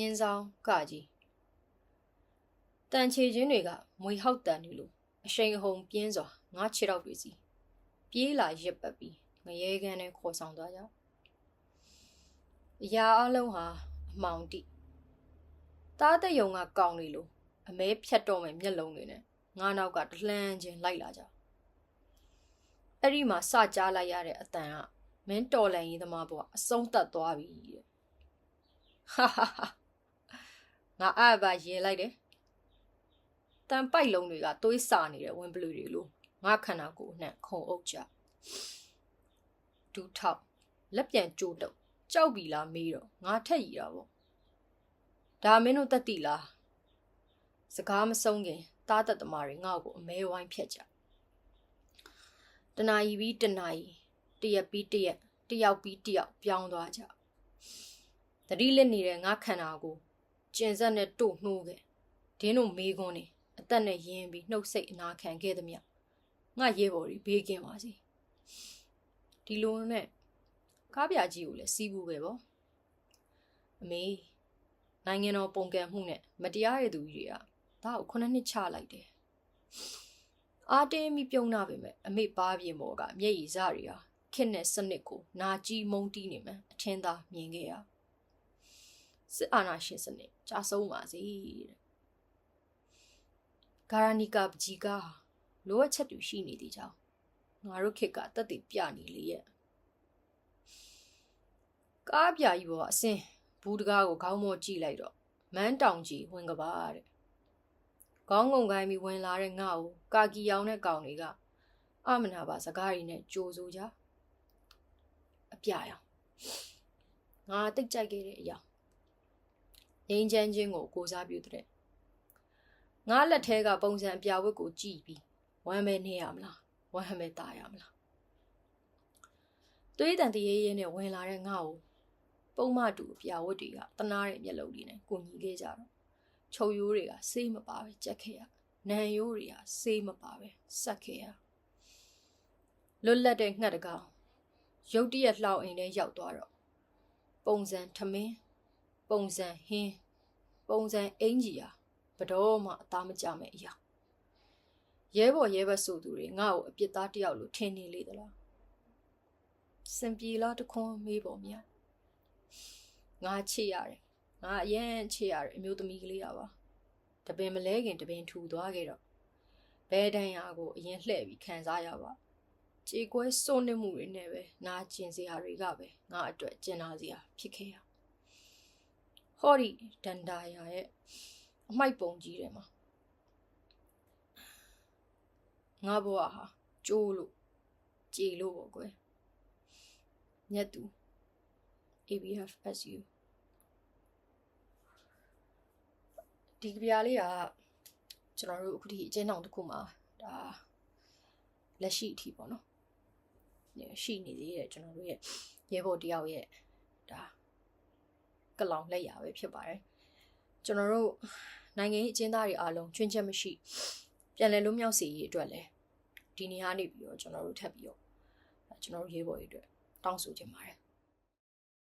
မြင်းဆောင်ကကြီးတန်ချေချင်းတွေကမွေဟောက်တန်တွေလိုအရှိန်အဟုန်ပြင်းစွာငါးခြေထောက်တွေစီပြေးလာရစ်ပတ်ပြီးငရဲကန်းနဲ့ခေါ်ဆောင်သွားကြအရာအလုံးဟာအမှောင်တိတားတဲ့ယုံကကောင်းနေလို့အမဲဖြတ်တော့မယ်မျက်လုံးတွေနဲ့ငါနောက်ကတလှမ်းချင်းလိုက်လာကြအဲ့ဒီမှာစကြားလိုက်ရတဲ့အတန်ကမင်းတော်လန်ရေးသမားဘွားအဆုံးသတ်သွားပြီတဲ့ဟာဟာဟာငါအဲ့ဘာရေးလိုက်တယ်တန်ပိုက်လုံးတွေကသွေးစာနေတဲ့ဝင်ပလူတွေလိုငါခန္ဓာကိုယ်နဲ့ခုံအုပ်ကြဒူးထောက်လက်ပြန်ကြိုးတုပ်ကြောက်ပြီလားမေးတော့ငါထက်ရည်တာပေါ့ဒါမင်းတို့တက်တိလားစကားမဆုံးခင်တားတက်သမားတွေငါ့ကိုအမဲဝိုင်းဖြတ်ကြတနာရီပြီးတနာရီတရက်ပြီးတရက်တယောက်ပြီးတယောက်ပြောင်းသွားကြတတိလက်နေတဲ့ငါခန္ဓာကိုကျင်ဆက်နဲ့တို့နှိုးခဲ့ဒင်းတို့မေးခွန်းနေအသက်နဲ့ရင်းပြီးနှုတ်ဆိတ်အနာခံခဲ့သမျှငါရဲဘော်တွေဘေးကင်းပါစေဒီလိုနဲ့ကားပြကြီးကိုလည်းစီးဘူးပဲပေါ့အမေနိုင်ငံတော်ပုံကံမှုနဲ့မတရားရသူကြီးတွေကဒါကို9နှစ်ချလိုက်တယ်အားတင်းပြီးပြုံးနာပေမဲ့အမေပါပြင်ပေါ်ကမျက်ရည်စတွေဟာခစ်နဲ့စနစ်ကိုနာကြီးမုံတီးနေမှအထင်းသားမြင်ခဲ့ရစစ်အာဏာရှင်စနစ်ကြာဆုံးပါစေတဲ့ဂါရနီကာပကြီးကလိုအပ်ချက်တွေရှိနေသေးကြောင်းငါတို့ခေတ်ကတက်တည်ပြနေလေရဲ့ကားပြကြီးပေါ်အစင်ဘူးတကားကိုခေါင်းမောကြည့်လိုက်တော့မန်းတောင်ကြီးဝင်ကပါတဲ့ခေါင်းငုံကိုင်းပြီးဝင်လာတဲ့ငါ့ကိုကာကီရောင်တဲ့ကောင်တွေကအမနာပါစကားတွေနဲ့ကြိုးစိုးကြအပြရောင်ငါတိတ်ကြိုက်ခဲ့တဲ့အရာငိမ့်ချမ်းချင်းကိုကိုစားပြုတဲ့ငါလက်ထဲကပုံစံအပြဝတ်ကိုကြည့်ပြီးဝမ်းမဲနေရမလားဝမ်းမဲตายရမလားတွေးတန်တရေရဲနဲ့ဝင်လာတဲ့ငါ့ကိုပုံမတူအပြဝတ်တွေကတနာတဲ့မျက်လုံးတွေနဲ့ကိုညီခဲ့ကြတော့ချုပ်ရိုးတွေကဆေးမပါပဲကြက်ခဲ့ရနံရိုးတွေကဆေးမပါပဲဆက်ခဲ့ရလွတ်လပ်တဲ့ငှက်တကောင်ရုတ်တရက်လှောင်အိမ်ထဲရောက်သွားတော့ပုံစံထမင်းပုံစံဟင်းပုံစံအင်ကြီးဟာဘတော်မှအသားမကျမဲ့အရာရဲဘော်ရဲဘက်ဆိုသူတွေငါ့ကိုအပြစ်သားတယောက်လိုထင်နေလေသလားစင်ပြေလားတခွန်းမေးပေါ်မြတ်ငါချစ်ရတယ်ငါအရင်ချစ်ရတဲ့အမျိုးသမီးကလေးပါတပင်မလဲခင်တပင်ထူသွားခဲ့တော့ဘဲတန်းရာကိုအရင်လှည့်ပြီးခံစားရပါကြေကွဲစွန့်နစ်မှုတွေနဲ့ပဲနာကျင်စရာတွေကပဲငါအတွက်ကျင်နာစရာဖြစ်ခဲ့ရဟောဒီဒန်ဒါယာရဲ့အမိုက်ပုံကြီးထဲမှာငါဘဝဟာကျိုးလို့ကြေလို့ပေါ့ကွယ်မြတ်သူ ABFSU ဒီကြပြလေးကကျွန်တော်တို့အခုဒီအကျဉ်းထောင်တစ်ခုမှာဒါလက်ရှိအထိပေါ့နော်ရှိနေသေးတယ်ကျွန်တော်တို့ရဲ့ရဲဘော်တယောက်ရဲ့ဒါကလောင်လက်ရပဲဖြစ်ပါတယ်ကျွန်တော်တို့နိုင်ငံရေးအကျဉ်းသားတွေအားလုံးချွင်းချက်မရှိပြန်လည်လွတ်မြောက်စေရေးအတွက်လည်းဒီနေ့ကနေပြီးတော့ကျွန်တော်တို့ထပ်ပြီးတော့ကျွန်တော်တို့ရဲဘော်တွေအတွက်တောင်းဆိုချင်ပါတယ်